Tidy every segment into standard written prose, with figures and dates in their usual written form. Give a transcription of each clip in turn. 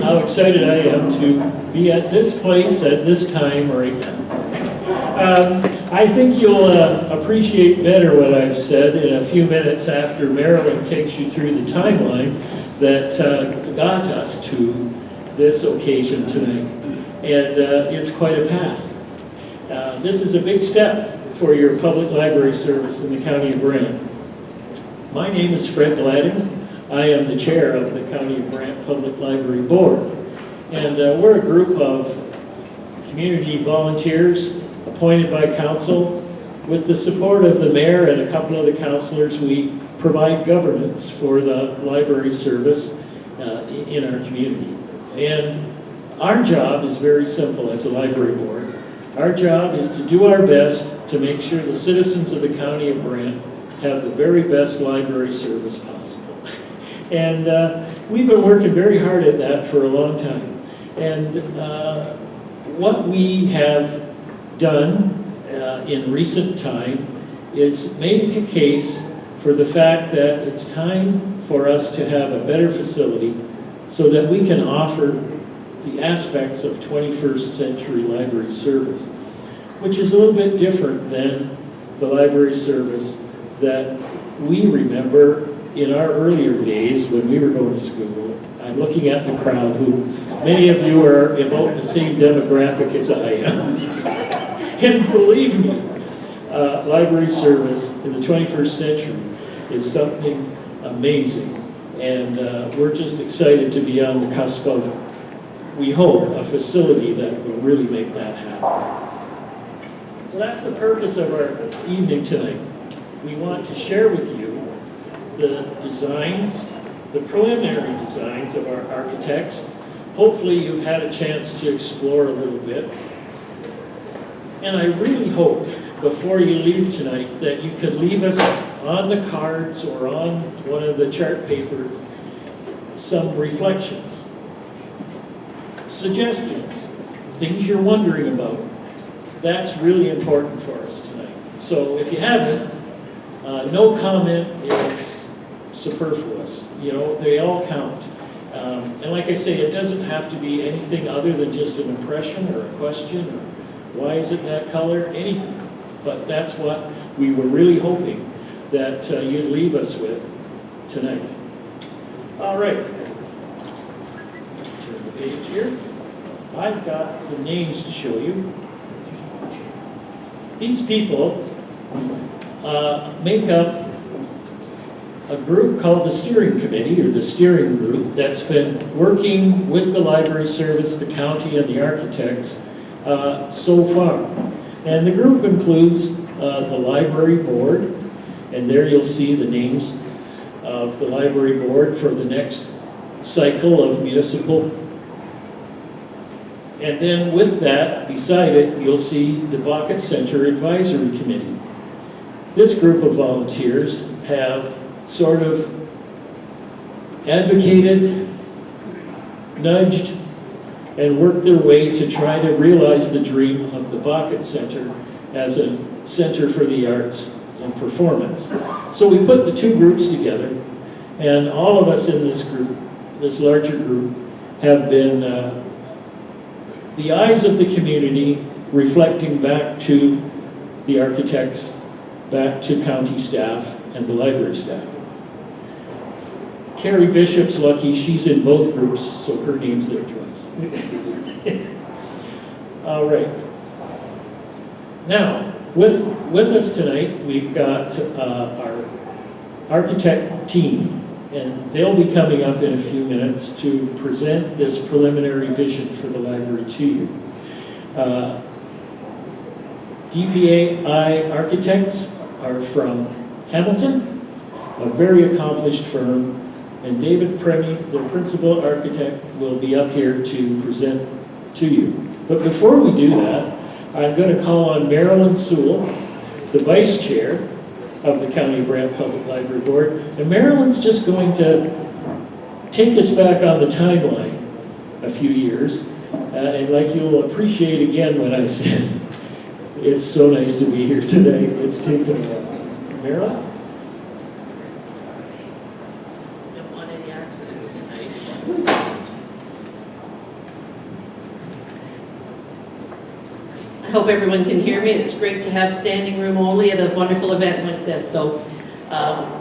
how excited I am to be at this place at this time right now. I think you'll appreciate better what I've said in a few minutes after Marilyn takes you through the timeline that got us to this occasion tonight. And it's quite a path. This is a big step for your public library service in the County of Brant. My name is Fred Gladding. I am the chair of the County of Brant Public Library Board. And we're a group of community volunteers appointed by council. With the support of the mayor and a couple of the councilors, we provide governance for the library service in our community. And our job is very simple as a library board. Our job is to do our best to make sure the citizens of the County of Brant have the very best library service possible. And we've been working very hard at that for a long time. And what we have done in recent time is make a case for the fact that it's time for us to have a better facility so that we can offer the aspects of 21st century library service, which is a little bit different than the library service that we remember in our earlier days when we were going to school. I'm looking at the crowd, who many of you are about the same demographic as I am. And believe me, library service in the 21st century is something amazing. And we're just excited to be on the cusp of, we hope, a facility that will really make that happen. So that's the purpose of our evening tonight. We want to share with you the designs, the preliminary designs of our architects. Hopefully you've had a chance to explore a little bit. And I really hope, before you leave tonight, that you could leave us on the cards or on one of the chart paper some reflections, suggestions, things you're wondering about. That's really important for us tonight. So if you haven't, no comment is superfluous. You know, they all count. And like I say, it doesn't have to be anything other than just an impression or a question or why is it that color, anything. But that's what we were really hoping that you'd leave us with tonight. All right. Turn the page here. I've got some names to show you. These people make up a group called the Steering Committee, or the Steering Group, that's been working with the library service, the county, and the architects so far. And the group includes the library board, and there you'll see the names of the library board for the next cycle of municipal. And then with that, beside it, you'll see the Bucket Center Advisory Committee. This group of volunteers have sort of advocated, nudged, and worked their way to try to realize the dream of the Bucket Center as a center for the arts and performance. So we put the two groups together, and all of us in this group, this larger group, have been the eyes of the community reflecting back to the architects, back to county staff, and the library staff. Carrie Bishop's lucky, she's in both groups, so her name's there twice. All right. Now, with us tonight, we've got our architect team, and they'll be coming up in a few minutes to present this preliminary vision for the library to you. DPAI Architects are from Hamilton, a very accomplished firm, and David Premi, the principal architect, will be up here to present to you. But before we do that, I'm going to call on Marilyn Sewell, the vice chair of the County of Brant Public Library Board. And Marilyn's just going to take us back on the timeline a few years. And like you'll appreciate again when I said, it's so nice to be here today. It's taken a while. Marilyn? Don't want any accidents tonight. hope everyone can hear me. It's great to have standing room only at a wonderful event like this. So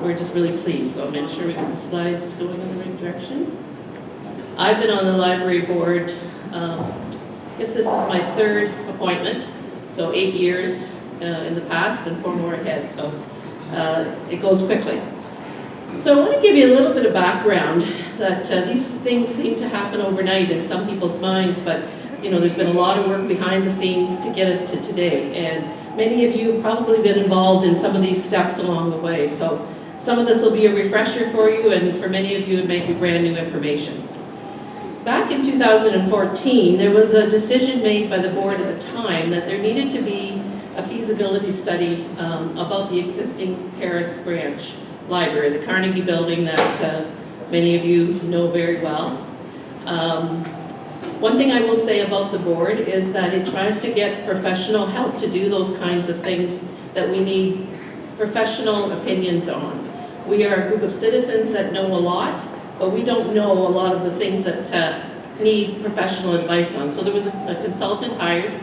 we're just really pleased. So make sure we get the slides going in the right direction. I've been on the library board, I guess this is my third appointment. So 8 years in the past and 4 more ahead. So it goes quickly. So I want to give you a little bit of background that these things seem to happen overnight in some people's minds, but you know, there's been a lot of work behind the scenes to get us to today, and many of you have probably been involved in some of these steps along the way. So some of this will be a refresher for you, and for many of you it may be brand new information. Back in 2014, there was a decision made by the board at the time that there needed to be a feasibility study about the existing Paris branch library, the Carnegie building that many of you know very well. One thing I will say about the board is that it tries to get professional help to do those kinds of things that we need professional opinions on. We are a group of citizens that know a lot, but we don't know a lot of the things that need professional advice on. So there was a consultant hired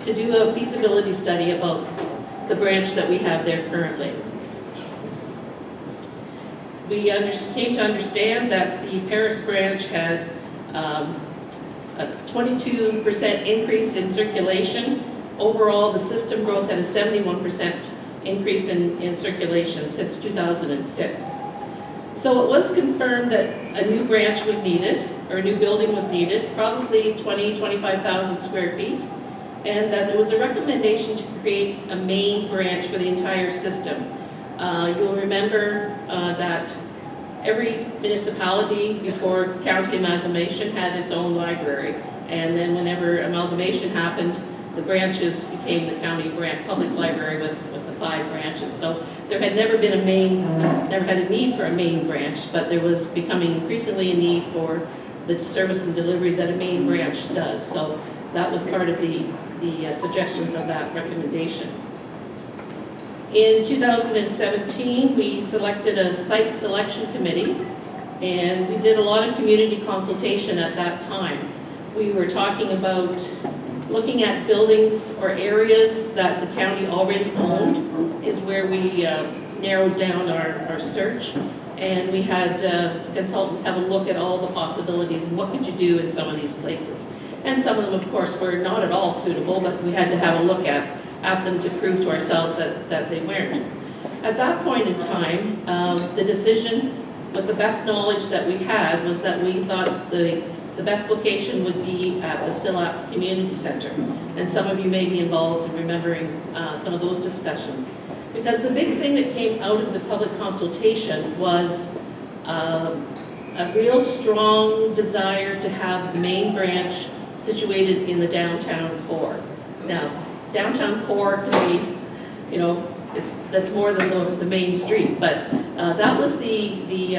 to do a feasibility study about the branch that we have there currently. We came to understand that the Paris branch had a 22% increase in circulation. Overall, the system growth had a 71% increase in circulation since 2006. So it was confirmed that a new branch was needed, or a new building was needed, probably 25,000 square feet, and that there was a recommendation to create a main branch for the entire system. You'll remember that every municipality before county amalgamation had its own library, and then whenever amalgamation happened, the branches became the county public library with the 5 branches. So there had never been never had a need for a main branch, but there was becoming increasingly a need for the service and delivery that a main branch does. So that was part of the suggestions of that recommendation. In 2017, we selected a site selection committee, and we did a lot of community consultation at that time. We were talking about looking at buildings or areas that the county already owned is where we narrowed down our search, and we had consultants have a look at all the possibilities and what could you do in some of these places. And some of them, of course, were not at all suitable, but we had to have a look at them to prove to ourselves that they weren't. At that point in time, the decision, with the best knowledge that we had, was that we thought the best location would be at the SILAPS Community Center. And some of you may be involved in remembering some of those discussions. Because the big thing that came out of the public consultation was a real strong desire to have the main branch situated in the downtown core. Now, downtown core can be, you know, that's more than the main street, but that was the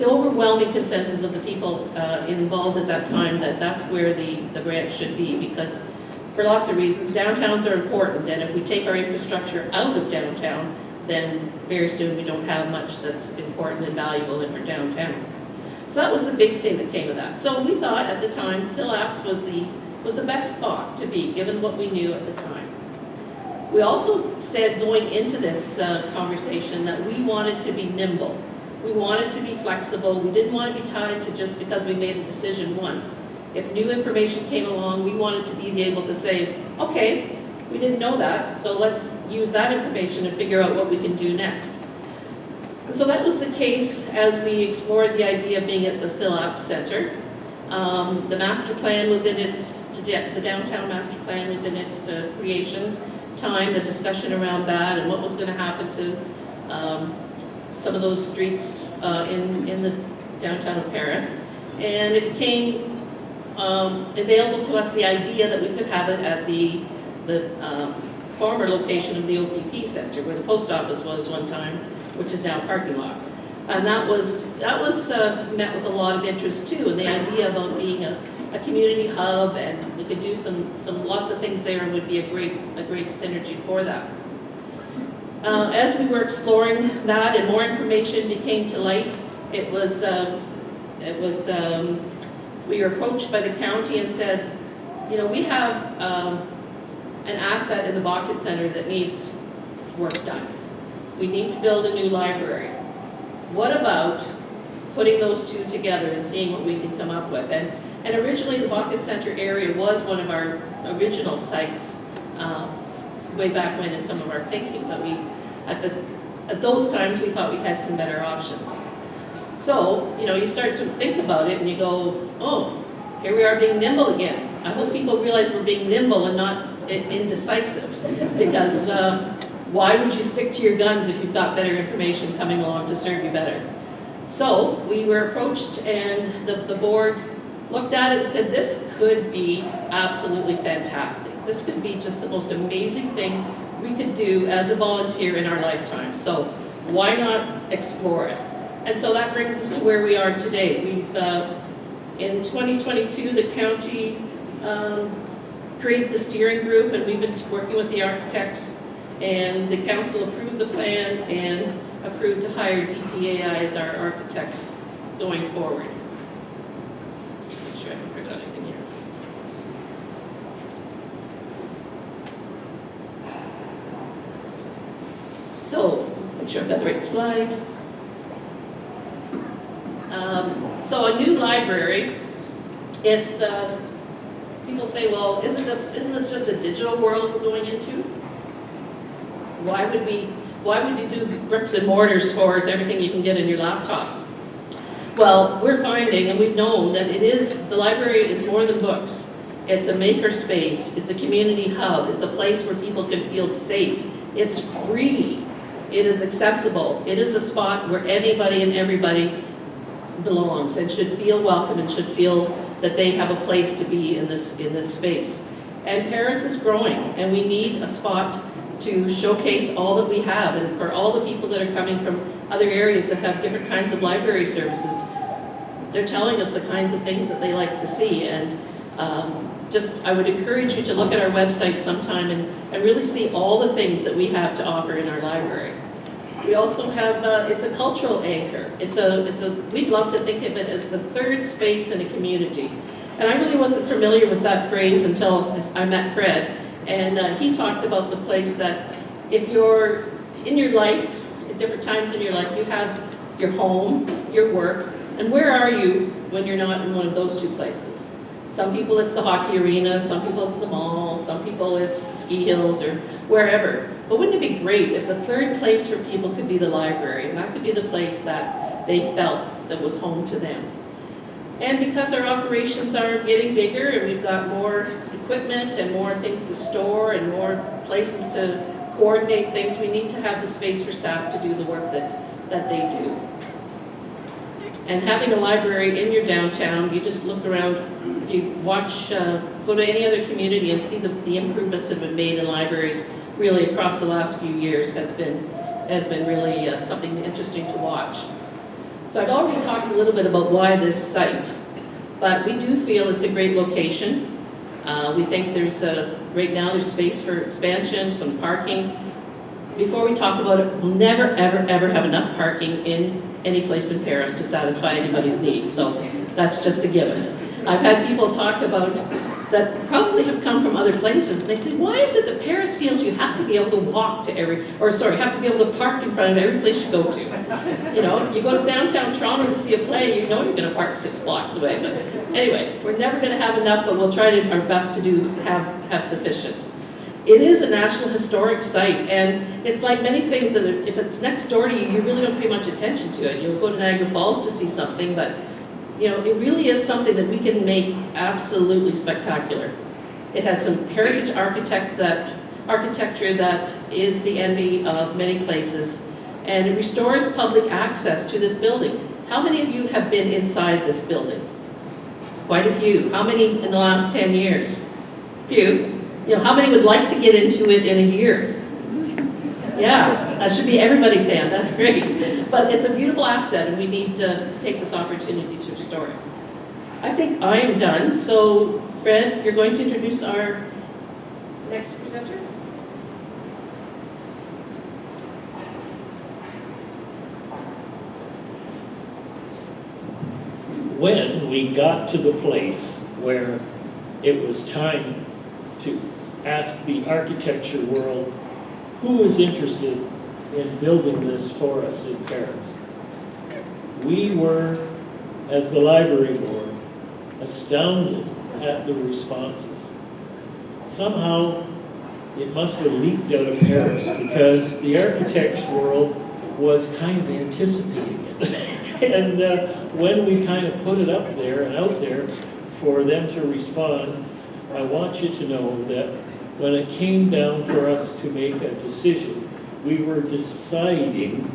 overwhelming consensus of the people involved at that time, that that's where the branch should be, because for lots of reasons, downtowns are important, and if we take our infrastructure out of downtown, then very soon we don't have much that's important and valuable in our downtown. So that was the big thing that came of that. So we thought at the time SILAPS was the best spot to be, given what we knew at the time. We also said going into this conversation that we wanted to be nimble. We wanted to be flexible. We didn't want to be tied to just because we made a decision once. If new information came along, we wanted to be able to say, okay, we didn't know that, so let's use that information and figure out what we can do next. And so that was the case as we explored the idea of being at the SILAPS Center. The master plan was in the downtown master plan was in its creation time, the discussion around that and what was going to happen to some of those streets in the downtown of Paris. And it became available to us the idea that we could have it at the former location of the OPP Center, where the post office was one time, which is now a parking lot. And that was met with a lot of interest too, and the idea about being a community hub, and we could do lots of things there, and would be a great synergy for that. As we were exploring that and more information became to light, we were approached by the county and said, you know, we have an asset in the Bucket Center that needs work done. We need to build a new library. What about putting those two together and seeing what we can come up with? And originally the Bucket Center area was one of our original sites way back when in some of our thinking, but at those times we thought we had some better options. So, you start to think about it and you go, oh, here we are being nimble again. I hope people realize we're being nimble and not indecisive, because why would you stick to your guns if you've got better information coming along to serve you better? So we were approached and the board looked at it and said, this could be absolutely fantastic. This could be just the most amazing thing we could do as a volunteer in our lifetime. So why not explore it? And so that brings us to where we are today. We've, in 2022, the county created the steering group, and we've been working with the architects, and the council approved the plan and approved to hire DPAI as our architects going forward. Make sure I haven't forgot anything here. So, make sure I've got the right slide. So a new library, it's, people say, well, isn't this just a digital world we're going into? Why would you do bricks and mortars for everything you can get in your laptop? Well, we're finding, and we've known, that the library is more than books. It's a maker space, it's a community hub, it's a place where people can feel safe. It's free, it is accessible, it is a spot where anybody and everybody belongs and should feel welcome and should feel that they have a place to be in this space. And Paris is growing, and we need a spot to showcase all that we have, and for all the people that are coming from other areas that have different kinds of library services, they're telling us the kinds of things that they like to see. And I would encourage you to look at our website sometime and really see all the things that we have to offer in our library. We also have, it's a cultural anchor. We'd love to think of it as the third space in a community. And I really wasn't familiar with that phrase until I met Fred. And he talked about the place that if you're in your life, at different times in your life, you have your home, your work, and where are you when you're not in one of those two places? Some people it's the hockey arena, some people it's the mall, some people it's the ski hills or wherever. But wouldn't it be great if the third place for people could be the library, and that could be the place that they felt that was home to them. And because our operations are getting bigger and we've got more equipment and more things to store and more places to coordinate things, we need to have the space for staff to do the work that they do. And having a library in your downtown, you just look around, if you watch, go to any other community and see the improvements that have been made in libraries really across the last few years has been really something interesting to watch. So I've already talked a little bit about why this site, but we do feel it's a great location. We think right now there's space for expansion, some parking. Before we talk about it, we'll never, ever, ever have enough parking in any place in Paris to satisfy anybody's needs, so that's just a given. I've had people talk about that probably have come from other places, and they say, why is it that Paris feels you have to be able to walk to have to be able to park in front of every place you go to? You go to downtown Toronto to see a play, you know you're going to park 6 blocks away. But anyway, we're never going to have enough, but we'll try our best to have sufficient. It is a National Historic Site, and it's like many things that if it's next door to you, you really don't pay much attention to it. You'll go to Niagara Falls to see something, but it really is something that we can make absolutely spectacular. It has some heritage architecture that is the envy of many places, and it restores public access to this building. How many of you have been inside this building? Quite a few. How many in the last 10 years? Few. How many would like to get into it in a year? Yeah, that should be everybody's hand. That's great. But it's a beautiful asset, and we need to take this opportunity to restore it. I think I am done. So, Fred, you're going to introduce our next presenter? When we got to the place where it was time to asked the architecture world, who is interested in building this for us in Paris? We were, as the library board, astounded at the responses. Somehow, it must have leaked out of Paris because the architects world was kind of anticipating it. And when we kind of put it up there and out there for them to respond, I want you to know that when it came down for us to make a decision, we were deciding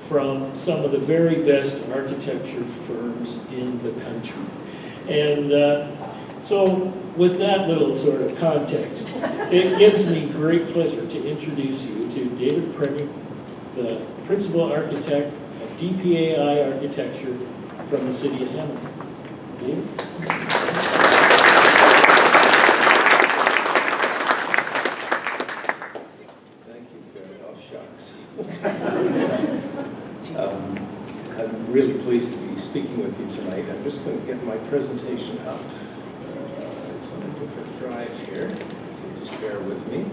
from some of the very best architecture firms in the country. And so with that little sort of context, it gives me great pleasure to introduce you to David Premier, the principal architect of DPAI Architecture from the city of Hamilton. David? Thank you, Fred. Oh, shucks. I'm really pleased to be speaking with you tonight. I'm just going to get my presentation up. It's on a different drive here. If you just bear with me.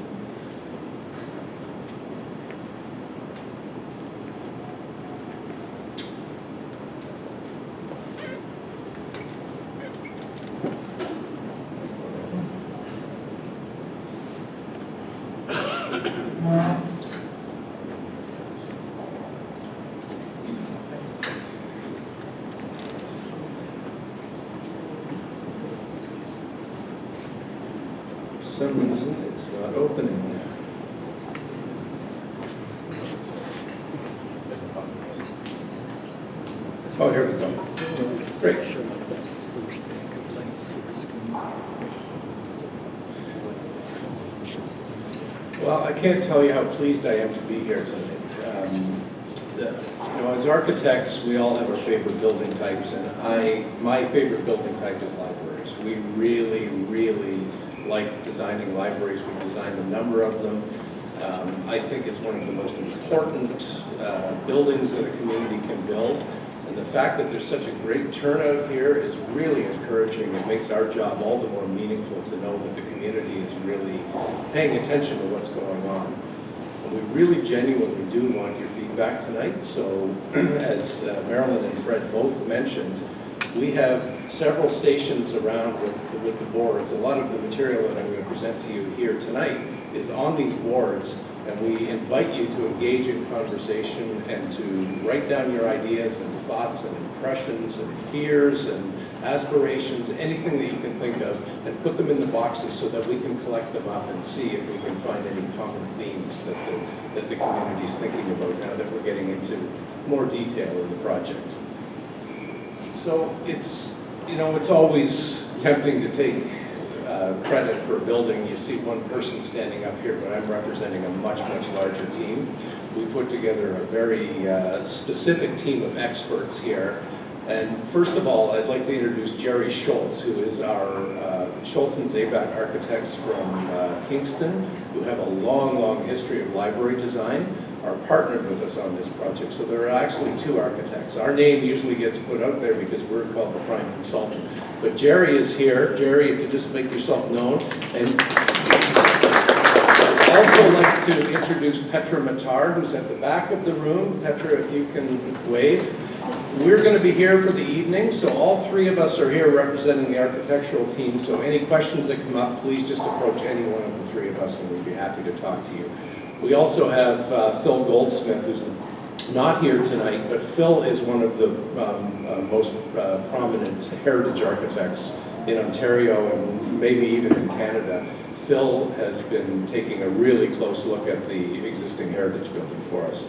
For some reason, it's not opening. Oh, here we go. Great. Well, I can't tell you how pleased I am to be here tonight. As architects, we all have our favorite building types, and my favorite building type is libraries. We really, really like designing libraries. We've designed a number of them. I think it's one of the most important buildings that a community can build. And the fact that there's such a great turnout here is really encouraging. It makes our job all the more meaningful to know that the community is really paying attention to what's going on. And we really genuinely do want your feedback tonight. So as Marilyn and Fred both mentioned, we have several stations around with the boards. A lot of the material that I'm going to present to you here tonight is on these boards, and we invite you to engage in conversation and to write down your ideas and thoughts and impressions and fears and aspirations, anything that you can think of, and put them in the boxes so that we can collect them up and see if we can find any common themes that the community is thinking about now that we're getting into more detail in the project. So it's always tempting to take credit for a building. You see one person standing up here, but I'm representing a much, much larger team. We put together a very specific team of experts here. And first of all, I'd like to introduce Jerry Schultz, who is our Schultz and Zabak architects from Kingston, who have a long, long history of library design, are partnered with us on this project. So there are actually two architects. Our name usually gets put out there because we're called the prime consultant. But Jerry is here. Jerry, if you just make yourself known. And I'd also like to introduce Petra Matar, who's at the back of the room. Petra, if you can wave. We're going to be here for the evening, so all three of us are here representing the architectural team. So any questions that come up, please just approach any one of the three of us and we'd be happy to talk to you. We also have Phil Goldsmith, who's not here tonight, but Phil is one of the most prominent heritage architects in Ontario and maybe even in Canada. Phil has been taking a really close look at the existing heritage building for us.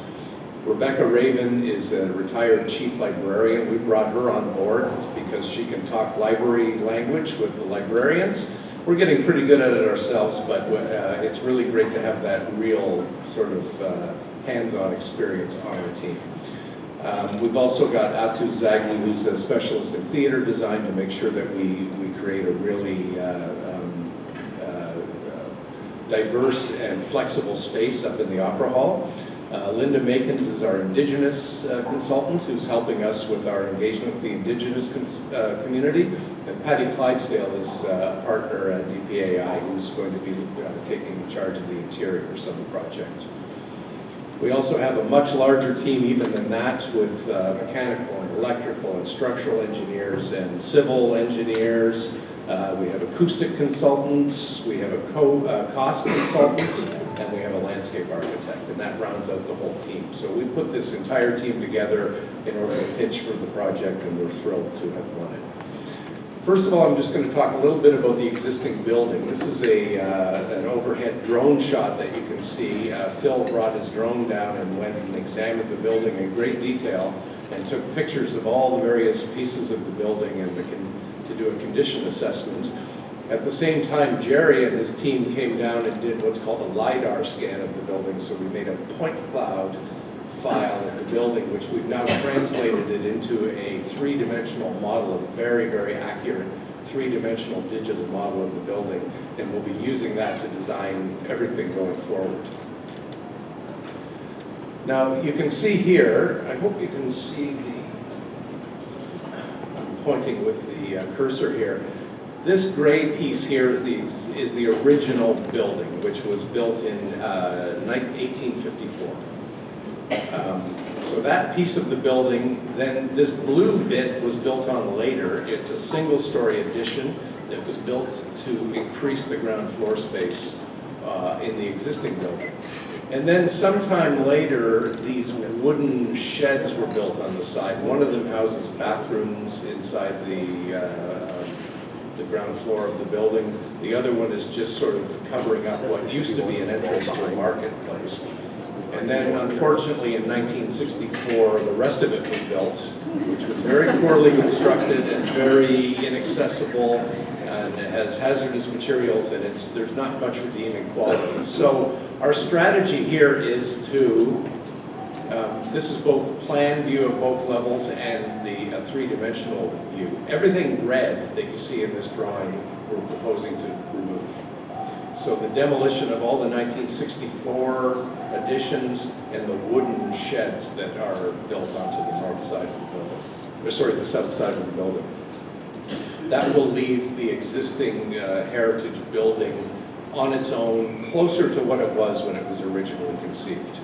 Rebecca Raven is a retired chief librarian. We brought her on board because she can talk library language with the librarians. We're getting pretty good at it ourselves, but it's really great to have that real sort of hands-on experience on our team. We've also got Atu Zagli, who's a specialist in theater design, to make sure that we create a really diverse and flexible space up in the Opera Hall. Linda Makins is our Indigenous consultant who's helping us with our engagement with the Indigenous community. And Patty Clydesdale is a partner at DPAI who's going to be taking charge of the interiors of the project. We also have a much larger team even than that with mechanical and electrical and structural engineers and civil engineers. We have acoustic consultants, we have a cost consultant, and we have a landscape architect, and that rounds out the whole team. So we put this entire team together in order to pitch for the project, and we're thrilled to have won it. First of all, I'm just going to talk a little bit about the existing building. This is an overhead drone shot that you can see. Phil brought his drone down and went and examined the building in great detail and took pictures of all the various pieces of the building and to do a condition assessment. At the same time, Jerry and his team came down and did what's called a LiDAR scan of the building. So we made a point cloud file of the building, which we've now translated it into a three-dimensional model, a very, very accurate three-dimensional digital model of the building, and we'll be using that to design everything going forward. Now, you can see here, I hope you can see I'm pointing with the cursor here. This gray piece here is the original building, which was built in 1854. So that piece of the building, then this blue bit was built on later. It's a single-story addition that was built to increase the ground floor space in the existing building. And then sometime later, these wooden sheds were built on the side. One of them houses bathrooms inside the ground floor of the building. The other one is just sort of covering up what used to be an entrance to a marketplace. And then, unfortunately, in 1964, the rest of it was built, which was very poorly constructed and very inaccessible, and it has hazardous materials, and there's not much redeeming quality. So our strategy here is to, this is both a plan view of both levels and the three-dimensional view. Everything red that you see in this drawing, we're proposing to remove. So the demolition of all the 1964 additions and the wooden sheds that are built onto the north side of the building, or sorry, the south side of the building. That will leave the existing heritage building on its own, closer to what it was when it was originally conceived.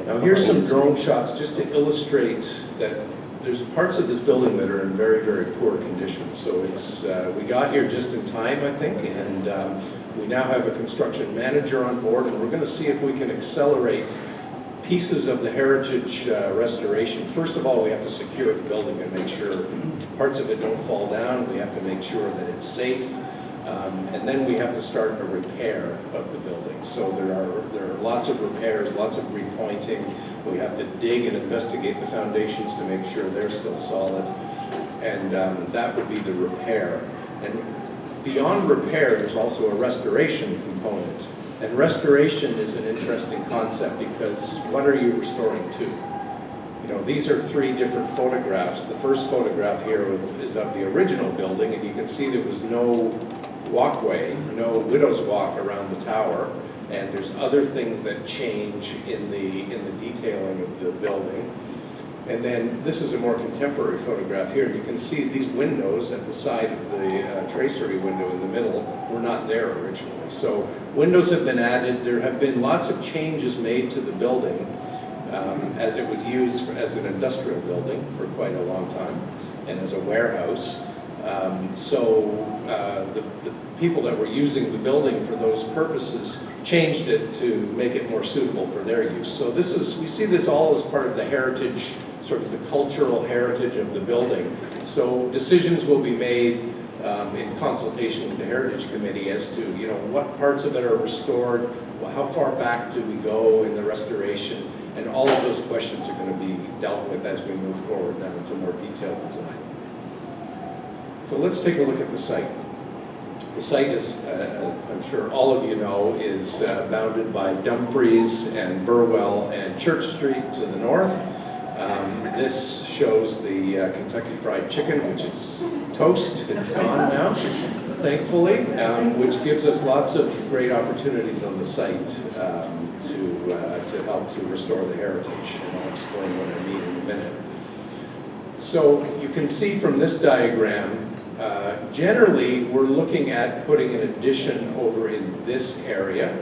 Now here's some drone shots just to illustrate that there's parts of this building that are in very, very poor condition. So it's, we got here just in time, I think, and we now have a construction manager on board, and we're going to see if we can accelerate pieces of the heritage restoration. First of all, we have to secure the building and make sure parts of it don't fall down. We have to make sure that it's safe. And then we have to start a repair of the building. So there are lots of repairs, lots of repointing. We have to dig and investigate the foundations to make sure they're still solid. And that would be the repair. And beyond repair, there's also a restoration component. And restoration is an interesting concept because what are you restoring to? You know, these are three different photographs. The first photograph here is of the original building, and you can see there was no walkway, no widow's walk around the tower, and there's other things that change in the detailing of the building. And then this is a more contemporary photograph here. You can see these windows at the side of the tracery window in the middle were not there originally. So windows have been added. There have been lots of changes made to the building as it was used as an industrial building for quite a long time and as a warehouse. The people that were using the building for those purposes changed it to make it more suitable for their use. So we see this all as part of the heritage, sort of the cultural heritage of the building. So decisions will be made in consultation with the Heritage Committee as to, you know, what parts of it are restored, how far back do we go in the restoration, and all of those questions are going to be dealt with as we move forward now into more detailed design. So let's take a look at the site. The site is, I'm sure all of you know, is bounded by Dumfries and Burwell and Church Street to the north. This shows the Kentucky Fried Chicken, which is toast. It's gone now, thankfully, which gives us lots of great opportunities on the site to to help to restore the heritage, and I'll explain what I mean in a minute. So you can see from this diagram, generally we're looking at putting an addition over in this area,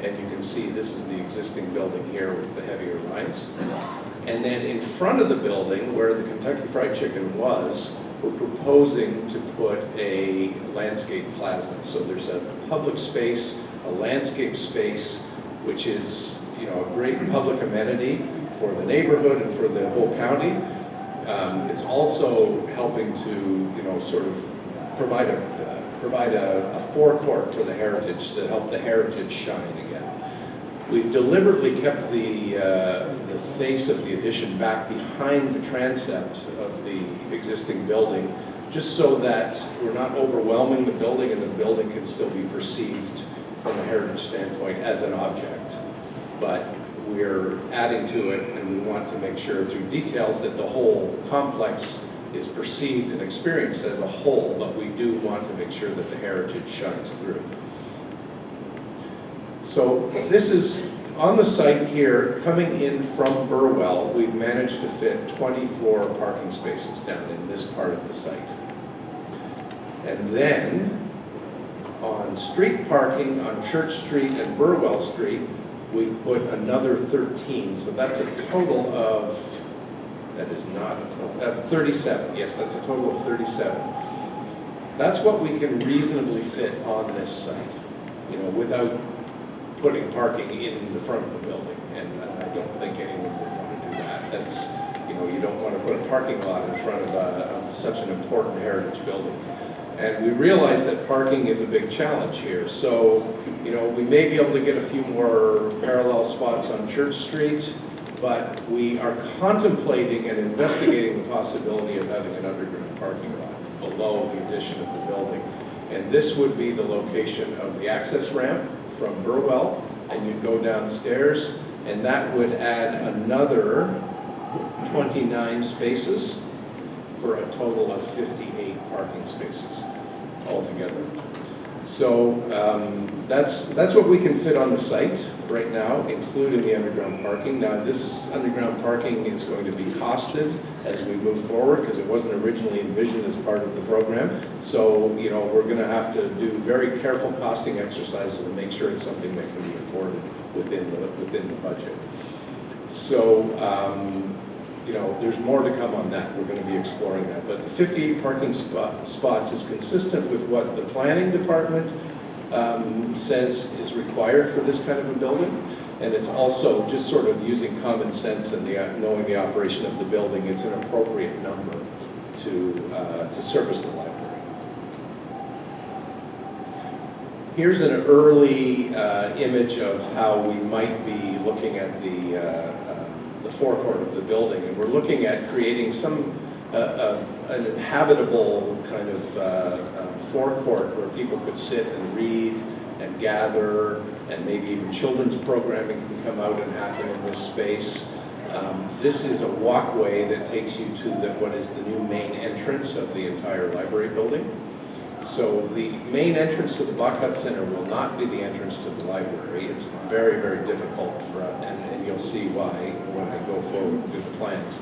and you can see this is the existing building here with the heavier lines. And then in front of the building, where the Kentucky Fried Chicken was, we're proposing to put a landscape plaza. So there's a public space, a landscape space, which is, you know, a great public amenity for the neighborhood and for the whole county. It's also helping to, you know, sort of provide a forecourt for the heritage, to help the heritage shine again. We've deliberately kept the face of the addition back behind the transept of the existing building, just so that we're not overwhelming the building and the building can still be perceived from a heritage standpoint as an object. But we're adding to it, and we want to make sure through details that the whole complex is perceived and experienced as a whole, but we do want to make sure that the heritage shines through. So this is on the site here, coming in from Burwell. We've managed to fit 24 parking spaces down in this part of the site. And then on street parking on Church Street and Burwell Street, we've put another 13. So that's a total of, that is not a total, that's 37. Yes, that's a total of 37. That's what we can reasonably fit on this site, you know, without putting parking in the front of the building. And I don't think anyone would want to do that. That's, you know, you don't want to put a parking lot in front of such an important heritage building. And we realize that parking is a big challenge here. So, you know, we may be able to get a few more parallel spots on Church Street, but we are contemplating and investigating the possibility of having an underground parking lot below the addition of the building. And this would be the location of the access ramp from Burwell, and you'd go downstairs, and that would add another 29 spaces for a total of 58 parking spaces altogether. So that's what we can fit on the site right now, including the underground parking. Now this underground parking is going to be costed as we move forward, because it wasn't originally envisioned as part of the program. So, you know, we're going to have to do very careful costing exercises and make sure it's something that can be afforded within the budget. So, you know, there's more to come on that. We're going to be exploring that. But the 58 parking spots is consistent with what the planning department says is required for this kind of a building. And it's also just sort of using common sense and knowing the operation of the building. It's an appropriate number to service the library. Here's an early image of how we might be looking at the forecourt of the building, and we're looking at creating an inhabitable kind of forecourt where people could sit and read and gather, and maybe even children's programming can come out and happen in this space. This is a walkway that takes you to what is the new main entrance of the entire library building. So the main entrance to the Bachut Center will not be the entrance to the library. It's very, very difficult for us, and you'll see why when I go forward through the plans.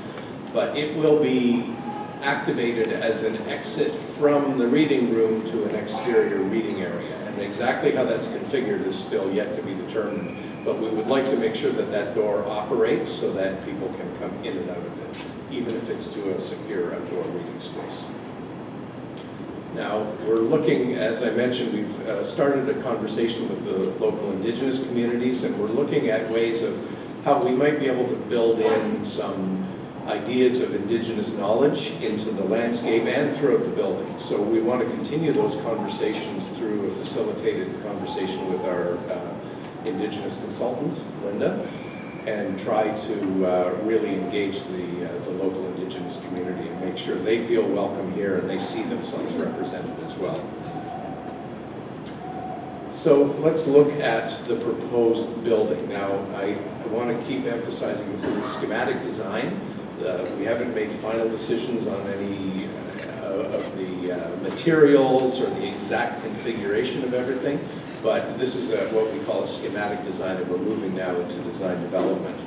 But it will be activated as an exit from the reading room to an exterior reading area. And exactly how that's configured is still yet to be determined. But we would like to make sure that that door operates so that people can come in and out of it, even if it's to a secure outdoor reading space. Now, we're looking, as I mentioned, we've started a conversation with the local indigenous communities, and we're looking at ways of how we might be able to build in some ideas of indigenous knowledge into the landscape and throughout the building. So we want to continue those conversations through a facilitated conversation with our indigenous consultant, Linda, and try to really engage the local indigenous community and make sure they feel welcome here and they see themselves represented as well. So let's look at the proposed building. Now, I want to keep emphasizing this is a schematic design. We haven't made final decisions on any of the materials or the exact configuration of everything, but this is what we call a schematic design, and we're moving now into design development.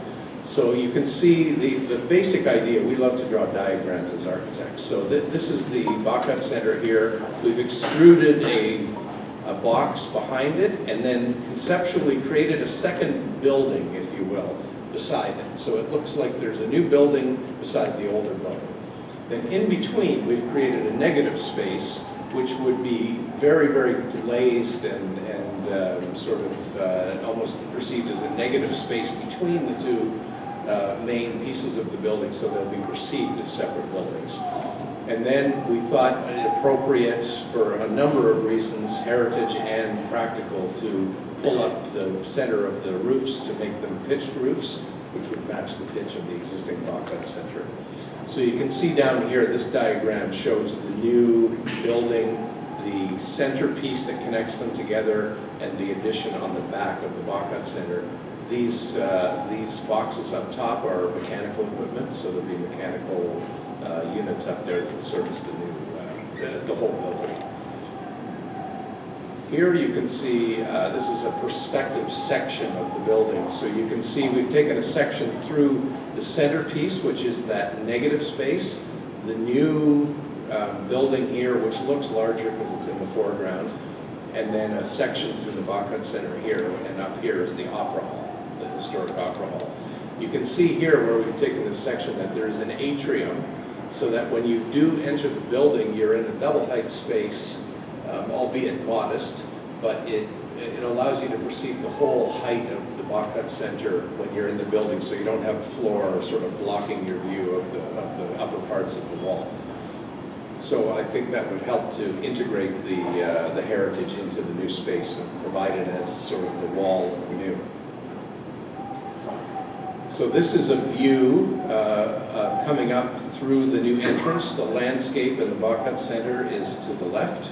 So you can see the basic idea. We love to draw diagrams as architects. So this is the Bacchus Center here. We've extruded a box behind it, and then conceptually created a second building, if you will, beside it. So it looks like there's a new building beside the older building. Then in between, we've created a negative space, which would be very, very glazed and sort of almost perceived as a negative space between the two main pieces of the building, so they'll be perceived as separate buildings. And then we thought it appropriate, for a number of reasons, heritage and practical, to pull up the center of the roofs to make them pitched roofs, which would match the pitch of the existing Bacchus Center. So you can see down here, this diagram shows the new building, the centerpiece that connects them together, and the addition on the back of the Bacchus Center. These boxes up top are mechanical equipment, so there'll be mechanical units up there to service the whole building. Here you can see, this is a perspective section of the building. So you can see we've taken a section through the centerpiece, which is that negative space, the new building here, which looks larger because it's in the foreground, and then a section through the Bacchus Center here, and up here is the Opera Hall, the historic Opera Hall. You can see here where we've taken this section that there is an atrium, so that when you do enter the building, you're in a double height space, albeit modest, but it allows you to perceive the whole height of the Bacchus Center when you're in the building, so you don't have a floor sort of blocking your view of the upper parts of the wall. So I think that would help to integrate the heritage into the new space and provide it as sort of the wall of the new. So this is a view coming up through the new entrance. The landscape in the Bacchus Center is to the left,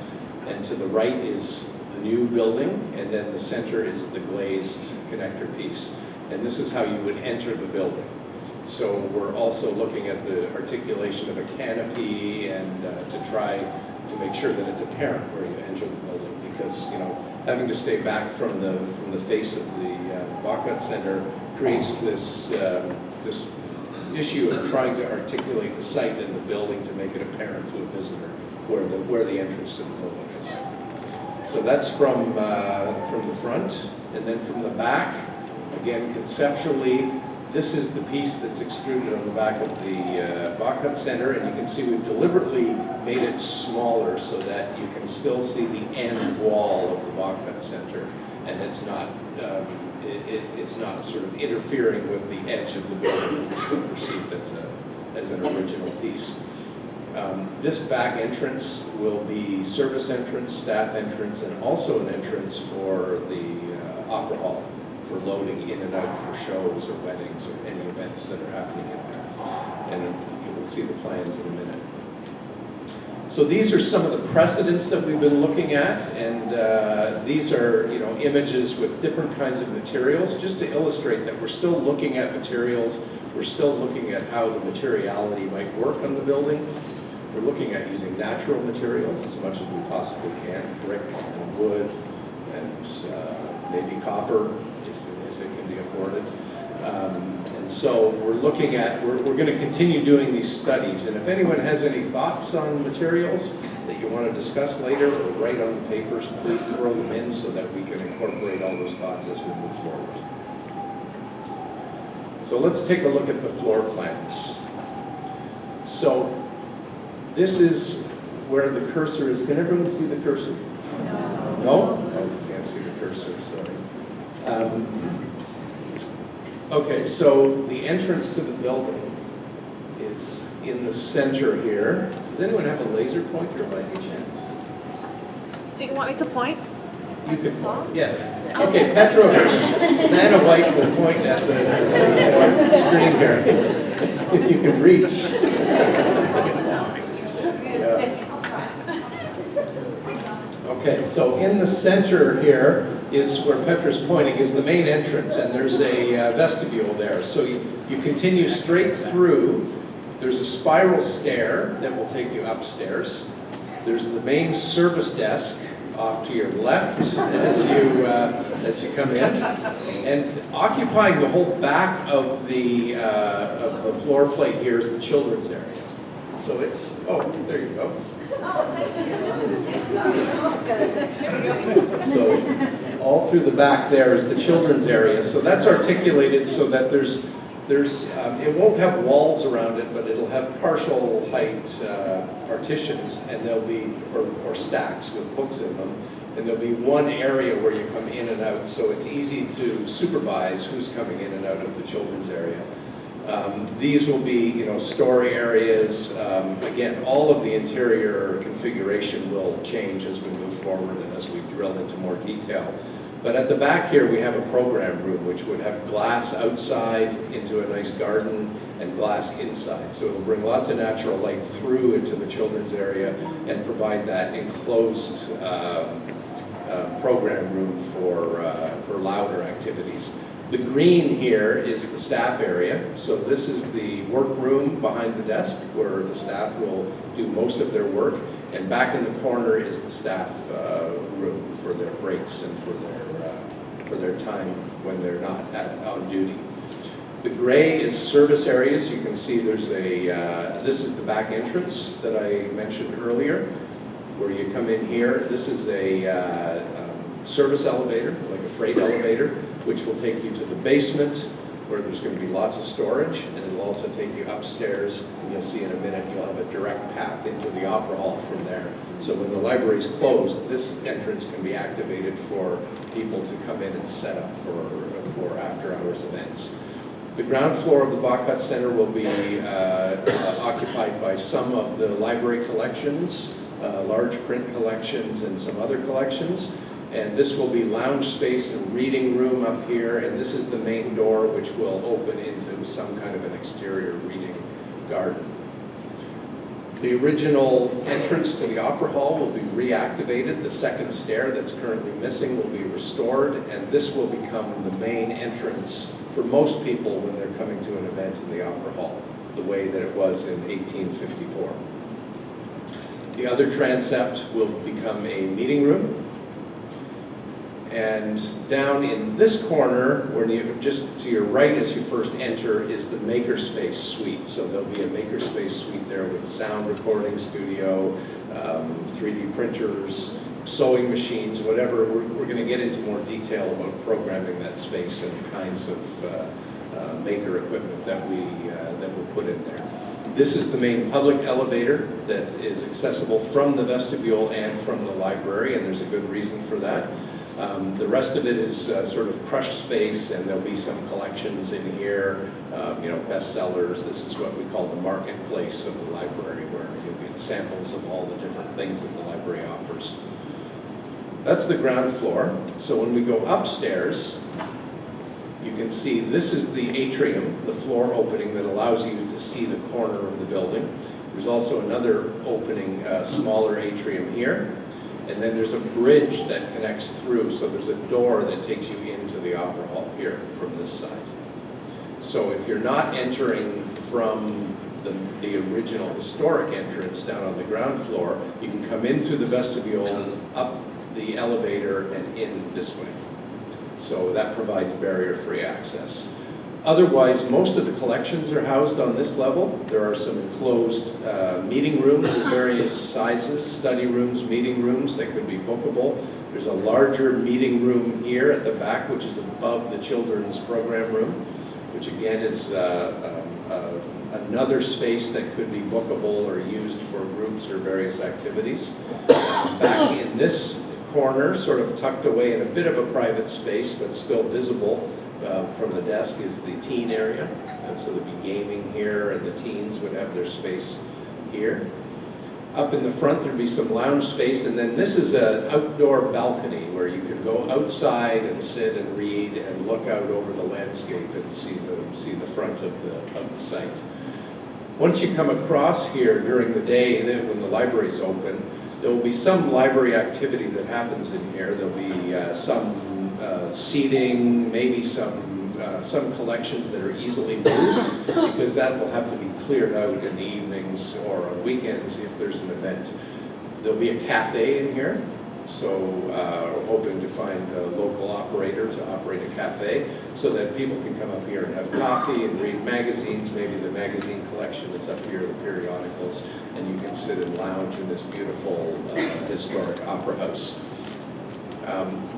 and to the right is the new building, and then the center is the glazed connector piece. And this is how you would enter the building. So we're also looking at the articulation of a canopy, and to try to make sure that it's apparent where you enter the building, because having to stay back from the face of the Bacchus Center creates this issue of trying to articulate the site in the building to make it apparent to a visitor where the entrance to the building is. So that's from the front, and then from the back, again conceptually, this is the piece that's extruded on the back of the Bacchus Center, and you can see we've deliberately made it smaller so that you can still see the end wall of the Bacchus Center, and it's not sort of interfering with the edge of the building. It's still perceived as an original piece. This back entrance will be service entrance, staff entrance, and also an entrance for the Opera Hall, for loading in and out for shows or weddings or any events that are happening in there. And you will see the plans in a minute. So these are some of the precedents that we've been looking at, and these are images with different kinds of materials, just to illustrate that we're still looking at materials, we're still looking at how the materiality might work on the building. We're looking at using natural materials as much as we possibly can, brick and wood and maybe copper if it can be afforded. And so we're looking at, we're going to continue doing these studies, and if anyone has any thoughts on materials that you want to discuss later or write on the papers, please throw them in so that we can incorporate all those thoughts as we move forward. So let's take a look at the floor plans. So this is where the cursor is. Can everyone see the cursor? No? No? Oh, you can't see the cursor, sorry. Okay, so the entrance to the building is in the center here. Does anyone have a laser pointer by any chance? Do you want me to point? You can point. Yes. Okay, Petro, Vanna White will point at the screen here, if you can reach. Okay, so in the center here is where Petra's pointing, is the main entrance, and there's a vestibule there. So you continue straight through. There's a spiral stair that will take you upstairs. There's the main service desk off to your left as you come in. And occupying the whole back of the floor plate here is the children's area. So it's, oh, there you go. So all through the back there is the children's area. So that's articulated so that it won't have walls around it, but it'll have partial height partitions, and there'll be, or stacks with books in them, and there'll be one area where you come in and out, so it's easy to supervise who's coming in and out of the children's area. These will be, story areas. Again, all of the interior configuration will change as we move forward and as we drill into more detail. But at the back here, we have a program room, which would have glass outside into a nice garden and glass inside. So it'll bring lots of natural light through into the children's area and provide that enclosed program room for louder activities. The green here is the staff area. So this is the workroom behind the desk where the staff will do most of their work. And back in the corner is the staff room for their breaks and for their time when they're not on duty. The gray is service areas. You can see there's this is the back entrance that I mentioned earlier, where you come in here. This is a service elevator, like a freight elevator, which will take you to the basement, where there's going to be lots of storage, and it'll also take you upstairs, and you'll see in a minute you'll have a direct path into the opera hall from there. So when the library is closed, this entrance can be activated for people to come in and set up for after-hours events. The ground floor of the Bachut Center will be occupied by some of the library collections, large print collections, and some other collections. And this will be lounge space and reading room up here, and this is the main door, which will open into some kind of an exterior reading garden. The original entrance to the Opera Hall will be reactivated. The second stair that's currently missing will be restored, and this will become the main entrance for most people when they're coming to an event in the Opera Hall, the way that it was in 1854. The other transept will become a meeting room. And down in this corner, where just to your right as you first enter, is the makerspace suite. So there'll be a makerspace suite there with a sound recording studio, 3D printers, sewing machines, whatever. We're going to get into more detail about programming that space and the kinds of maker equipment that we'll put in there. This is the main public elevator that is accessible from the vestibule and from the library, and there's a good reason for that. The rest of it is sort of crushed space, and there'll be some collections in here, bestsellers. This is what we call the marketplace of the library, where you'll get samples of all the different things that the library offers. That's the ground floor. So when we go upstairs, you can see this is the atrium, the floor opening that allows you to see the corner of the building. There's also another opening, smaller atrium here. And then there's a bridge that connects through, so there's a door that takes you into the Opera Hall here from this side. So if you're not entering from the original historic entrance down on the ground floor, you can come in through the vestibule, up the elevator, and in this way. So that provides barrier-free access. Otherwise, most of the collections are housed on this level. There are some enclosed meeting rooms of various sizes, study rooms, meeting rooms that could be bookable. There's a larger meeting room here at the back, which is above the children's program room, which again is another space that could be bookable or used for groups or various activities. Back in this corner, sort of tucked away in a bit of a private space, but still visible, from the desk is the teen area, and so there'd be gaming here, and the teens would have their space here. Up in the front there'd be some lounge space, and then this is an outdoor balcony where you can go outside and sit and read and look out over the landscape and see the front of the site. Once you come across here during the day, then when the library's open, there will be some library activity that happens in here. There'll be some seating, maybe some collections that are easily moved, because that will have to be cleared out in the evenings or on weekends if there's an event. There'll be a cafe in here, So we're hoping to find a local operator to operate a cafe so that people can come up here and have coffee and read magazines, maybe the magazine collection that's up here, the periodicals, and you can sit and lounge in this beautiful historic opera house.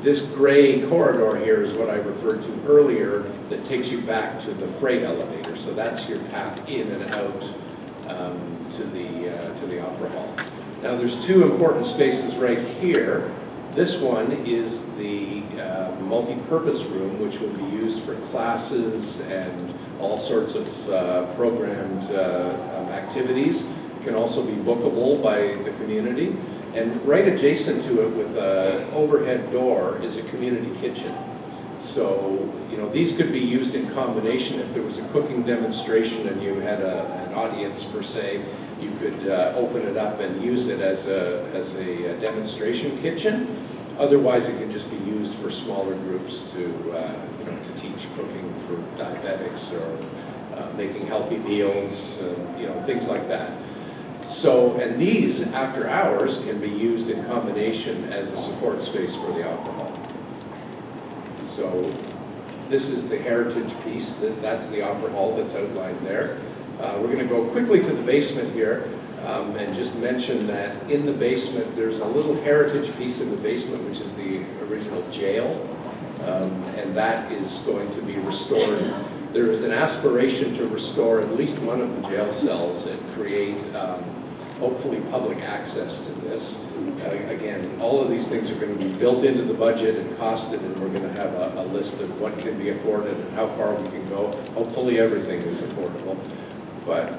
This gray corridor here is what I referred to earlier that takes you back to the freight elevator. So that's your path in and out to the Opera Hall. Now there's two important spaces right here. This one is the multi-purpose room, which will be used for classes and all sorts of programmed activities. It can also be bookable by the community. And right adjacent to it with an overhead door is a community kitchen. So, you know, these could be used in combination. If there was a cooking demonstration and you had an audience per se, you could open it up and use it as a demonstration kitchen. Otherwise, it can just be used for smaller groups to, you know, to teach cooking for diabetics or making healthy meals, you know, things like that. So, and these, after hours, can be used in combination as a support space for the Opera Hall. So, this is the heritage piece, that's the Opera Hall that's outlined there. We're going to go quickly to the basement here and just mention that in the basement, there's a little heritage piece in the basement, which is the original jail, and that is going to be restored. There is an aspiration to restore at least one of the jail cells and create hopefully public access to this. Again, all of these things are going to be built into the budget and costed, and we're going to have a list of what can be afforded and how far we can go. Hopefully everything is affordable. But,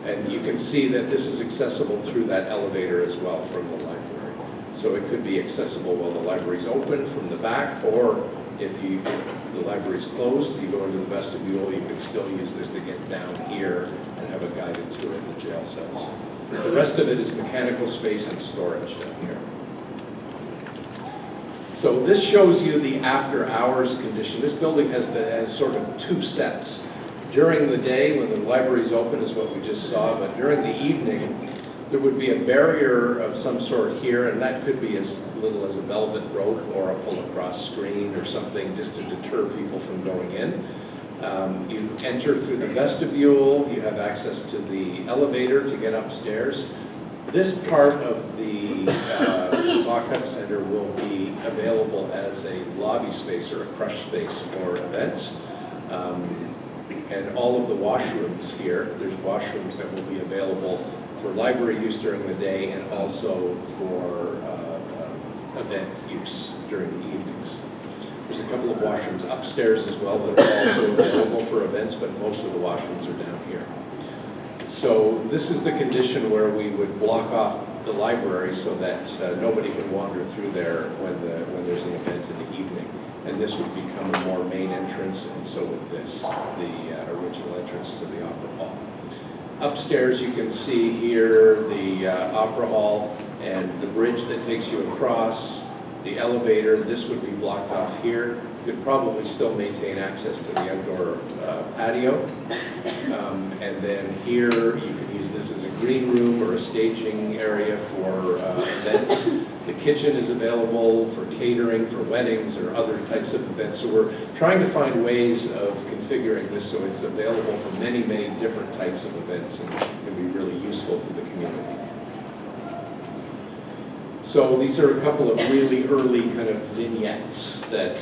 and you can see that this is accessible through that elevator as well from the library. So it could be accessible while the library's open from the back, or if the library's closed, you go into the vestibule, you can still use this to get down here and have a guided tour of the jail cells. The rest of it is mechanical space and storage down here. So this shows you the after hours condition. This building has sort of two sets. During the day, when the library's open, is what we just saw, but during the evening, there would be a barrier of some sort here, and that could be as little as a velvet rope or a pull-across screen or something just to deter people from going in. You enter through the vestibule, you have access to the elevator to get upstairs. This part of the Lockhart Center will be available as a lobby space or a crush space for events. And all of the washrooms here, there's washrooms that will be available for library use during the day and also for event use during the evenings. There's a couple of washrooms upstairs as well that are also available for events, but most of the washrooms are down here. So this is the condition where we would block off the library so that nobody can wander through there when there's an event in the evening. And this would become a more main entrance, and so would this, the original entrance to the Opera Hall. Upstairs you can see here the Opera Hall and the bridge that takes you across, the elevator. This would be blocked off here. You could probably still maintain access to the outdoor patio. And then here you can use this as a green room or a staging area for events. The kitchen is available for catering, for weddings or other types of events. So we're trying to find ways of configuring this so it's available for many, many different types of events and can be really useful to the community. So these are a couple of really early kind of vignettes that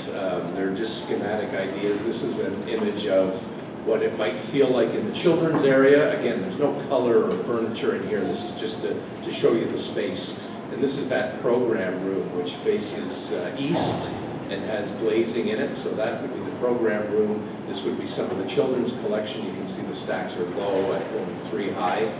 they're just schematic ideas. This is an image of what it might feel like in the children's area. Again, there's no color or furniture in here. This is just to show you the space. And this is that program room which faces east and has glazing in it. So that would be the program room. This would be some of the children's collection. You can see the stacks are low at only 3 high.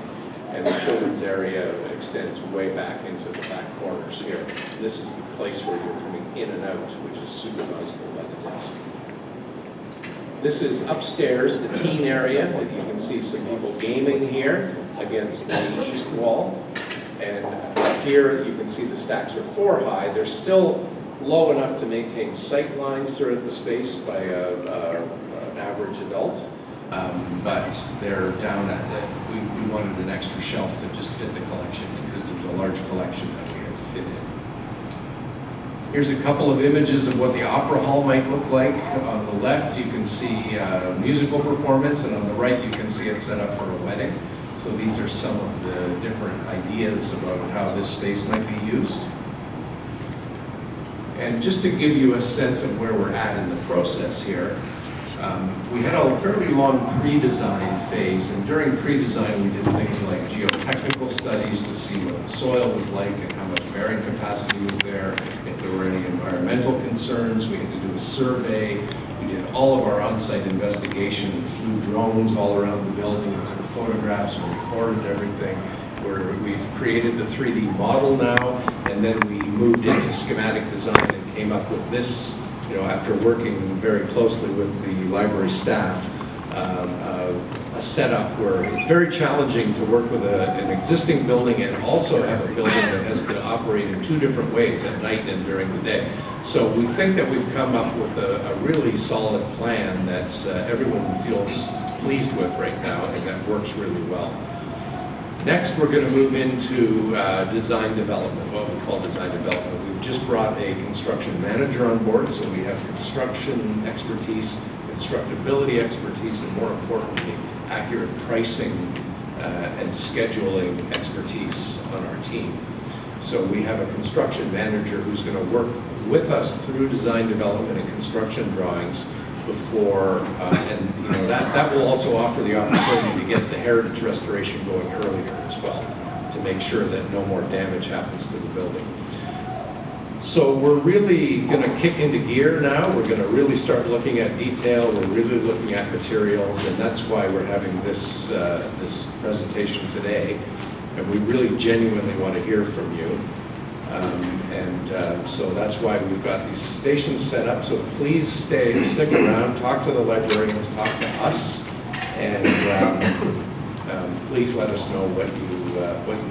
And the children's area extends way back into the back corners here. This is the place where you're coming in and out, which is supervisable by the desk. This is upstairs, the teen area, that you can see some people gaming here against the east wall. And here you can see the stacks are 4 high. They're still low enough to maintain sight lines throughout the space by an average adult. But they're down at it. We wanted an extra shelf to just fit the collection because there's a large collection that we had to fit in. Here's a couple of images of what the Opera Hall might look like. On the left, you can see musical performance, and on the right, you can see it set up for a wedding. So these are some of the different ideas about how this space might be used. And just to give you a sense of where we're at in the process here, we had a fairly long pre-design phase, and during pre-design we did things like geotechnical studies to see what the soil was like and how much bearing capacity was there, if there were any environmental concerns. We had to do a survey. We did all of our on-site investigation. We flew drones all around the building and took photographs and recorded everything. We've created the 3D model now, and then we moved into schematic design and came up with this, after working very closely with the library staff, a setup where it's very challenging to work with an existing building and also have a building that has to operate in two different ways, at night and during the day. So we think that we've come up with a really solid plan that everyone feels pleased with right now and that works really well. Next, we're going to move into design development, what we call design development. We've just brought a construction manager on board, so we have construction expertise, constructability expertise, and more importantly, accurate pricing and scheduling expertise on our team. So we have a construction manager who's going to work with us through design development and construction drawings before, that will also offer the opportunity to get the heritage restoration going earlier as well, to make sure that no more damage happens to the building. So we're really going to kick into gear now. We're going to really start looking at detail. We're really looking at materials, and that's why we're having this presentation today. And we really genuinely want to hear from you. So that's why we've got these stations set up. So please stick around, talk to the librarians, talk to us, and please let us know what you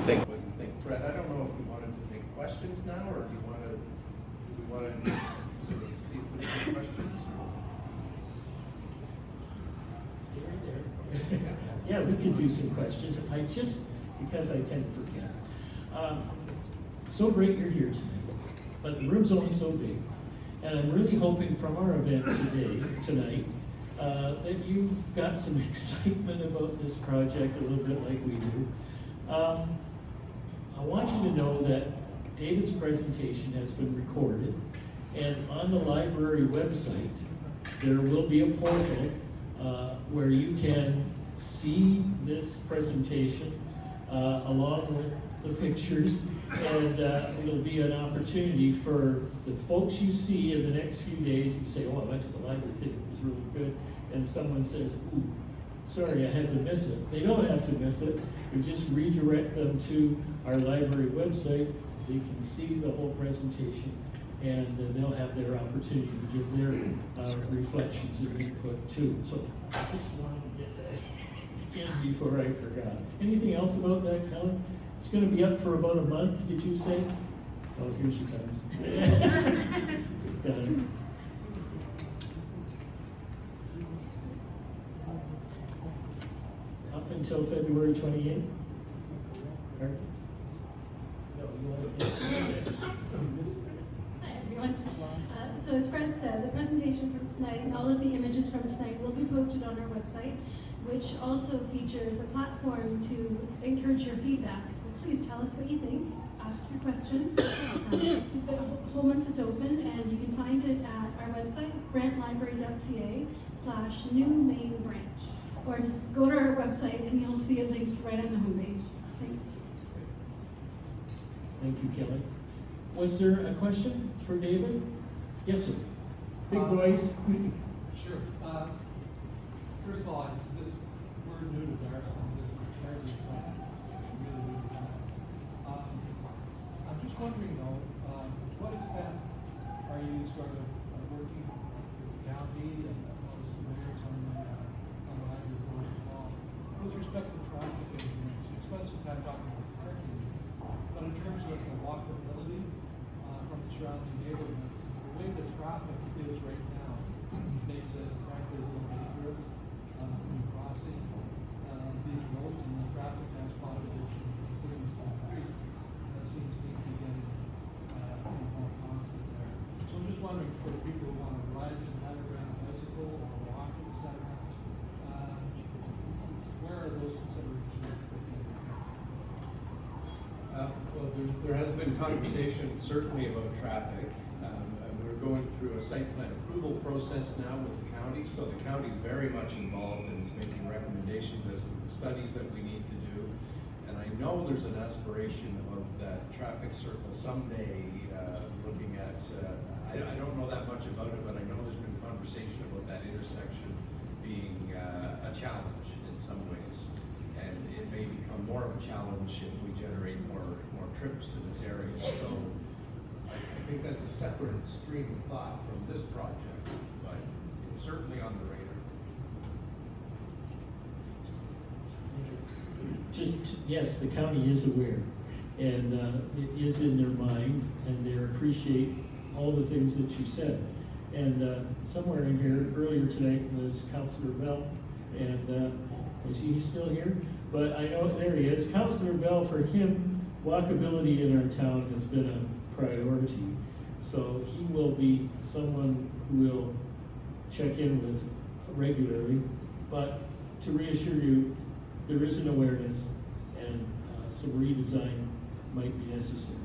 think. Fred, I don't know if we wanted to take questions now, or do we want to see if there's any questions? Stay right there. Yeah, we could do some questions. Because I tend to forget. So great you're here tonight, but the room's only so big. And I'm really hoping from our event tonight, that you've got some excitement about this project a little bit like we do. I want you to know that David's presentation has been recorded, and on the library website, there will be a portal where you can see this presentation along with the pictures, and it'll be an opportunity for the folks you see in the next few days. You say, oh, I went to the library, I think it was really good, and someone says, ooh, sorry, I had to miss it. They don't have to miss it. We just redirect them to our library website. They can see the whole presentation, and they'll have their opportunity to give their reflections and input too. So I just wanted to get that in before I forgot. Anything else about that, Colin? It's going to be up for about a month, did you say? Oh, here she comes. Got it. Up until February 28th? No, you want to say? Hi, everyone. So as Fred said, the presentation from tonight and all of the images from tonight will be posted on our website, which also features a platform to encourage your feedback. So please tell us what you think, ask your questions. The whole month it's open, and you can find it at our website, brantlibrary.ca/new main branch. Or just go to our website and you'll see a link right on the homepage. Thanks. Thank you, Kelly. Was there a question for David? Yes, sir. Big voice. Sure. First of all, we're new to Garrison. This is hardly science. It's really new to town. I'm just wondering, though, to what extent are you sort of working with the county and obviously mayors on the library board as well, with respect to traffic engineering? So you spent some time talking about parking, but in terms of the walkability from the surrounding neighborhoods, the way the traffic is right now makes it, frankly, a little dangerous crossing these roads, and the traffic mass population continues to increase. That seems to be getting more constant there. There has been conversation certainly about traffic. And we're going through a site plan approval process now with the county, so the county's very much involved and is making recommendations as to the studies that we need to do. And I know there's an aspiration of that traffic circle someday, looking at, I don't know that much about it, but I know there's been conversation about that intersection being a challenge in some ways. And it may become more of a challenge if we generate more trips to this area. So I think that's a separate stream of thought from this project, but it's certainly on the radar. Yes, the county is aware, and it is in their mind, and they appreciate all the things that you said. And somewhere in here earlier tonight was Councillor Bell, and is he still here? But I know, there he is. Councillor Bell, for him, walkability in our town has been a priority. So he will be someone who will check in with regularly. But to reassure you, there is an awareness, and some redesign might be necessary.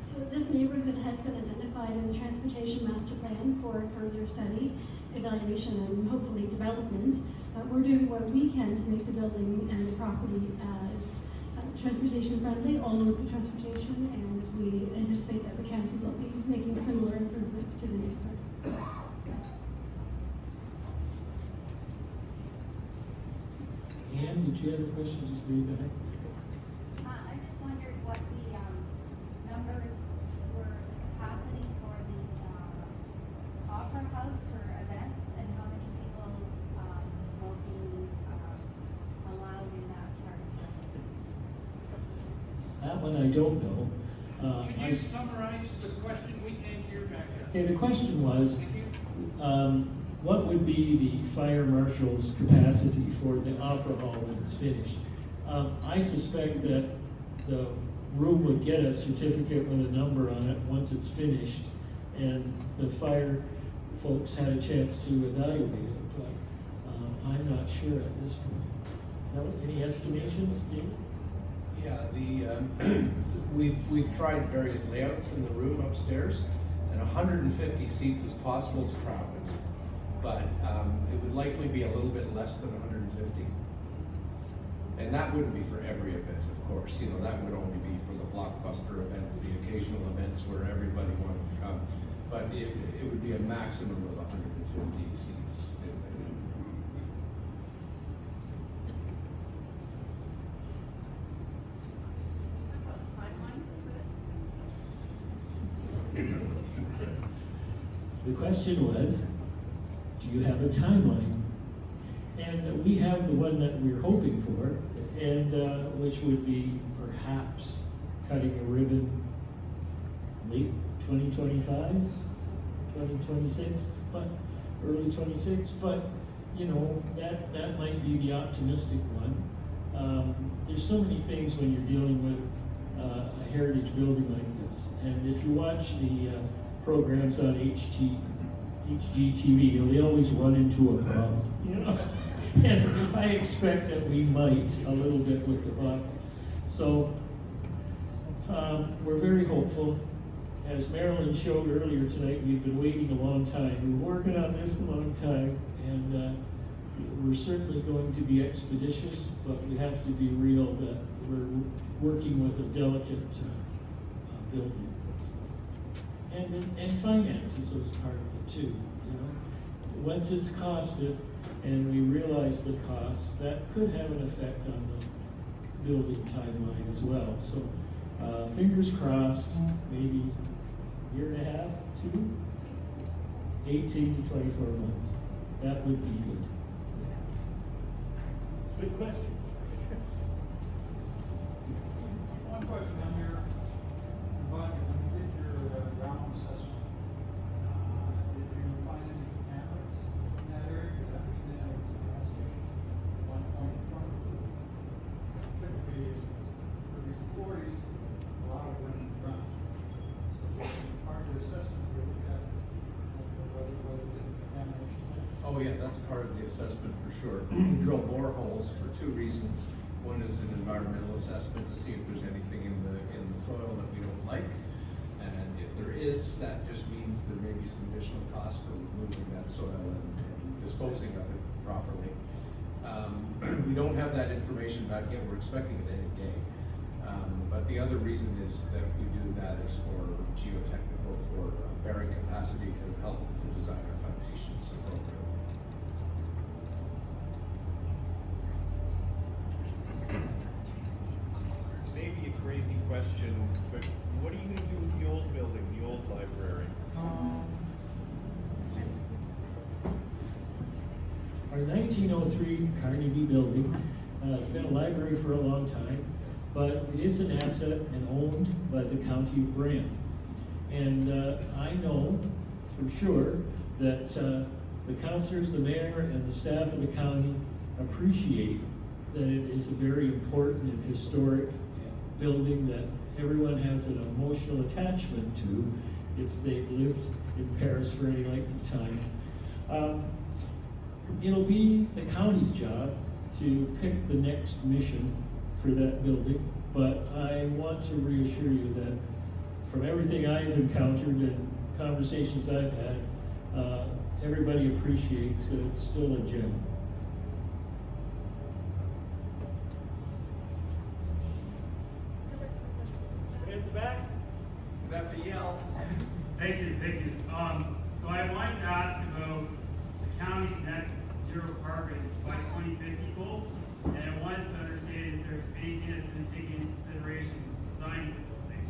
So this neighborhood has been identified in the Transportation Master Plan for further study, evaluation, and hopefully development. We're doing what we can to make the building and the property as transportation friendly, all modes of transportation, and we anticipate that the county will be making similar improvements to the neighborhood. Anne, did you have a question? Just read ahead. I just wondered what the numbers were, the capacity for the opera house or events, and how many people will be allowed in that part of the That one I don't know. Can you summarize the question? We can't hear back there. Okay, the question was, Thank you. what would be the fire marshal's capacity for the opera hall when it's finished? I suspect that the room would get a certificate with a number on it once it's finished, and the fire folks had a chance to evaluate it, but I'm not sure at this point. Any estimations, David? Yeah, we've tried various layouts in the room upstairs, and 150 seats is possible. It's crowded, but it would likely be a little bit less than 150. And that wouldn't be for every event, of course. You know, that would only be for the blockbuster events, the occasional events where everybody wanted to come. But it would be a maximum of 150 seats. The question was, do you have a timeline? And we have the one that we're hoping for, and which would be perhaps cutting a ribbon late 2025, 2026, but early 26. But you know, that might be the optimistic one. There's so many things when you're dealing with a heritage building like this, and if you watch the programs on HGTV, you know, they always run into a problem, you know. And I expect that we might a little bit with the problem. So we're very hopeful. As Marilyn showed earlier tonight, we've been waiting a long time. We're working on this a long time, and we're certainly going to be expeditious, but we have to be real that we're working with a delicate building. And finances is part of it too, you know. Once it's costed and we realize the costs, that could have an effect on the building timeline as well. So fingers crossed, maybe a year and a half, 18 to 24 months. That would be good. Good question. One question on your budget, when you did your ground assessment, did you find any cameras in that area? Because I understand it was a gas station, one point in front of it. Typically, for these quarries, a lot of them in the ground. So part of your assessment, you look at whether it's in contamination. Oh yeah, that's part of the assessment for sure. We drill boreholes for two reasons. One is an environmental assessment to see if there's anything in the soil that we don't like. And if there is, that just means there may be some additional cost for removing that soil and disposing of it properly. We don't have that information back yet. We're expecting it any day. But the other reason is that we do that is for geotechnical, for bearing capacity to help to design our foundations appropriately. Maybe a crazy question, but what are you going to do with the old building, the old library? Our 1903 Carnegie building has been a library for a long time, but it is an asset and owned by the county of Brant. And I know for sure that the councilors, the mayor, and the staff of the county appreciate that it is a very important and historic building that everyone has an emotional attachment to if they've lived in Paris for any length of time. It'll be the county's job to pick the next mission for that building, but I want to reassure you that from everything I've encountered and conversations I've had, everybody appreciates that it's still a gem. At the back. You have to yell. Thank you, thank you. So I wanted to ask about the county's net zero carbon by 2050 goal, and I wanted to understand if there's anything that's been taken into consideration in designing the building.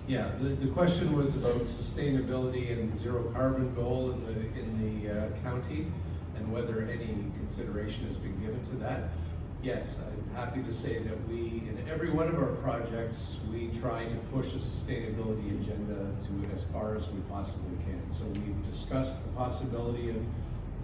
Yeah, the question was about sustainability and zero carbon goal in the county and whether any consideration has been given to that. Yes, I'm happy to say that we, in every one of our projects, we try to push a sustainability agenda to as far as we possibly can. So we've discussed the possibility of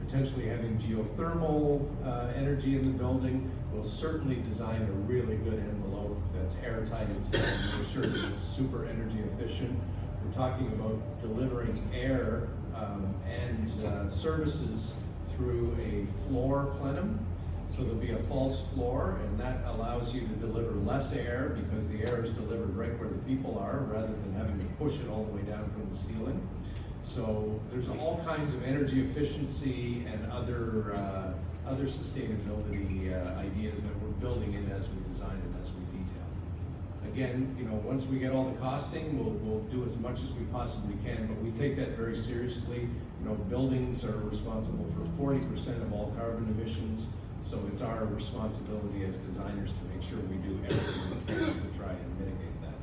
potentially having geothermal energy in the building. We'll certainly design a really good envelope that's airtight and make sure that it's super energy efficient. We're talking about delivering air and services through a floor plenum. So there'll be a false floor, and that allows you to deliver less air because the air is delivered right where the people are rather than having to push it all the way down from the ceiling. So there's all kinds of energy efficiency and other sustainability ideas that we're building in as we design and as we detail. Again, you know, once we get all the costing, we'll do as much as we possibly can, but we take that very seriously. You know, buildings are responsible for 40% of all carbon emissions. So it's our responsibility as designers to make sure we do everything we can to try and mitigate that.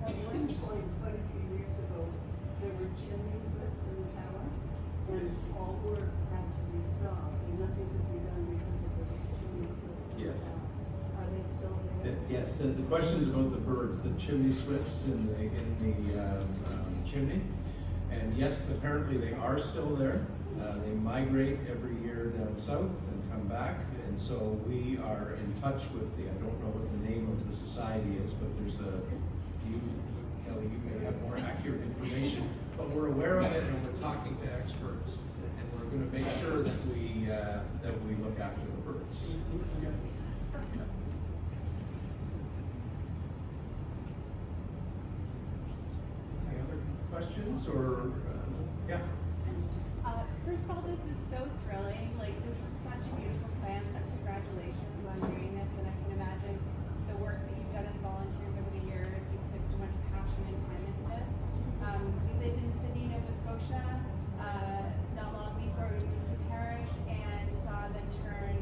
At one point, quite a few years ago, there were chimney swifts in the tower, and all work had to be stopped, and nothing could be done because of the chimney swifts in Yes. the tower. Are they still there? Yes, the question is about the birds, the chimney swifts in the chimney. And yes, apparently they are still there. They migrate every year down south and come back. And so we are in touch with I don't know what the name of the society is, but there's Kelly, you may have more accurate information, but we're aware of it and we're talking to experts. And we're going to make sure that we look after the birds. Any other questions or, yeah? First of all, this is so thrilling. Like, this is such a beautiful plan. So congratulations on doing this. And I can imagine the work that you've done as volunteers over the years. You've put so much passion and time into this. We lived in Sydney, Nova Scotia, not long before we moved to Paris, and saw them turn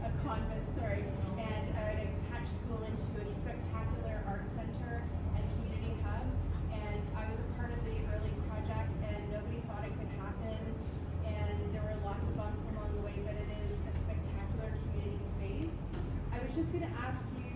a convent, and an attached school into a spectacular art center and community hub. And I was a part of the early project, and nobody thought it could happen. And there were lots of bumps along the way, but it is a spectacular community space. I was just going to ask you,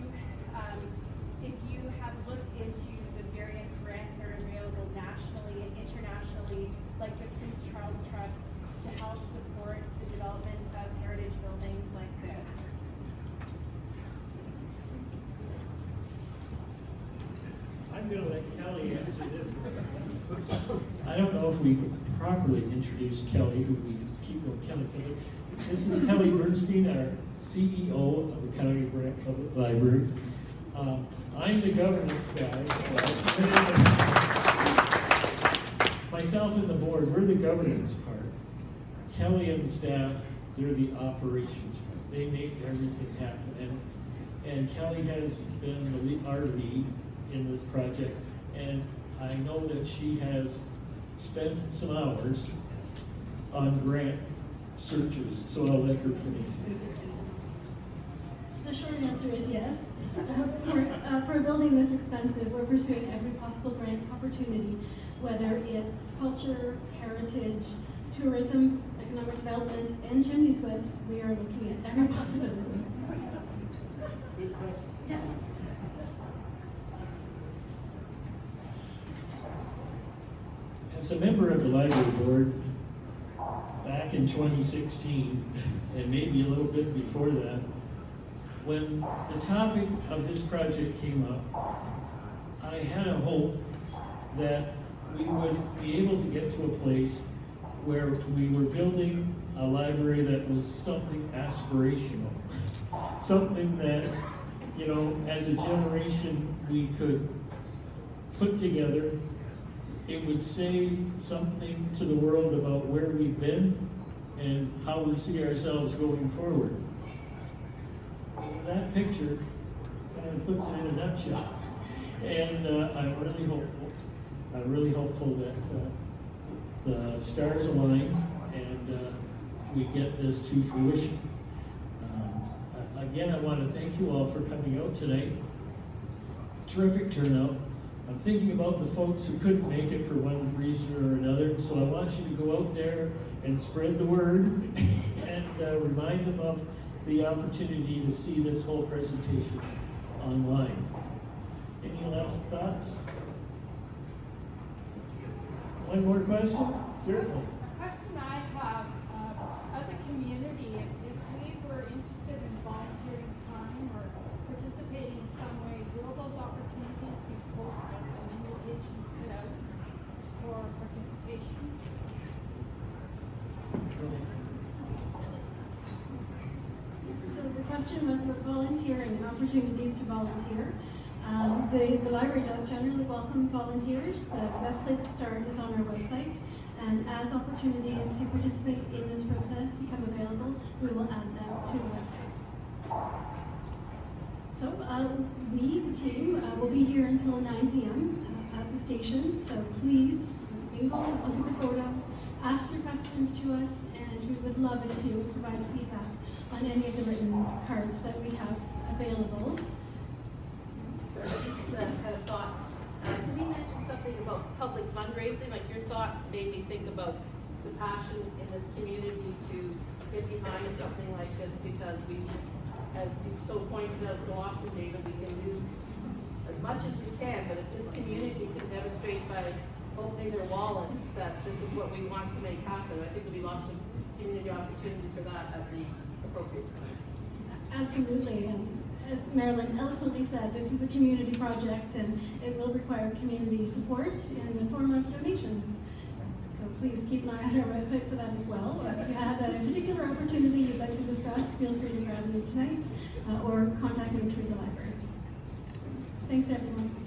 I'm gonna let Kelly answer this one. I don't know if we've properly introduced Kelly, who we keep on Kelly. This is Kelly Bernstein, our CEO of the County Grant Public Library. I'm the governance guy. Myself and the board, we're the governance part. Kelly and the staff, they're the operations part. They make everything happen. And Kelly has been our lead in this project. And I know that she has spent some hours on grant searches, so I'll let her finish. The short answer is yes. For a building this expensive, we're pursuing every possible grant opportunity, whether it's culture, heritage, tourism, economic development, and chimney swifts. We are looking at every possibility. Good question. Yeah. As a member of the library board, back in 2016, and maybe a little bit before that, when the topic of this project came up, I had a hope that we would be able to get to a place where we were building a library that was something aspirational, something that, you know, as a generation we could put together. It would say something to the world about where we've been and how we see ourselves going forward. That picture kind of puts it in a nutshell. And I'm really hopeful. I'm really hopeful that the stars align and we get this to fruition. Again, I want to thank you all for coming out tonight. Terrific turnout. I'm thinking about the folks who couldn't make it for one reason or another, so I want you to go out there and spread the word and remind them of the opportunity to see this whole presentation online. Any last thoughts? One more question? Certainly. A question I have, as a community, if we were interested in volunteering time or participating in some way, will those opportunities be posted and invitations put out for participation? So the question was about volunteering and opportunities to volunteer. The library does generally welcome volunteers. The best place to start is on our website. And as opportunities to participate in this process become available, we will add them to the website. So we, the team, will be here until 9 p.m. At the station. So please mingle, look at the photos, ask your questions to us, and we would love it if you would provide feedback on any of the written cards that we have available. I just had a thought. Can you mention something about public fundraising? Like your thought made me think about the passion in this community to get behind something like this because we, as you've so pointed out so often, David, we can do as much as we can, but if this community can demonstrate by opening their wallets that this is what we want to make happen, I think there'll be lots of community opportunity for that at the appropriate time. Absolutely, and as Marilyn eloquently said, this is a community project and it will require community support in the form of donations. So please keep an eye on our website for that as well. If you have a particular opportunity you'd like to discuss, feel free to grab me tonight or contact me through the library. Thanks everyone.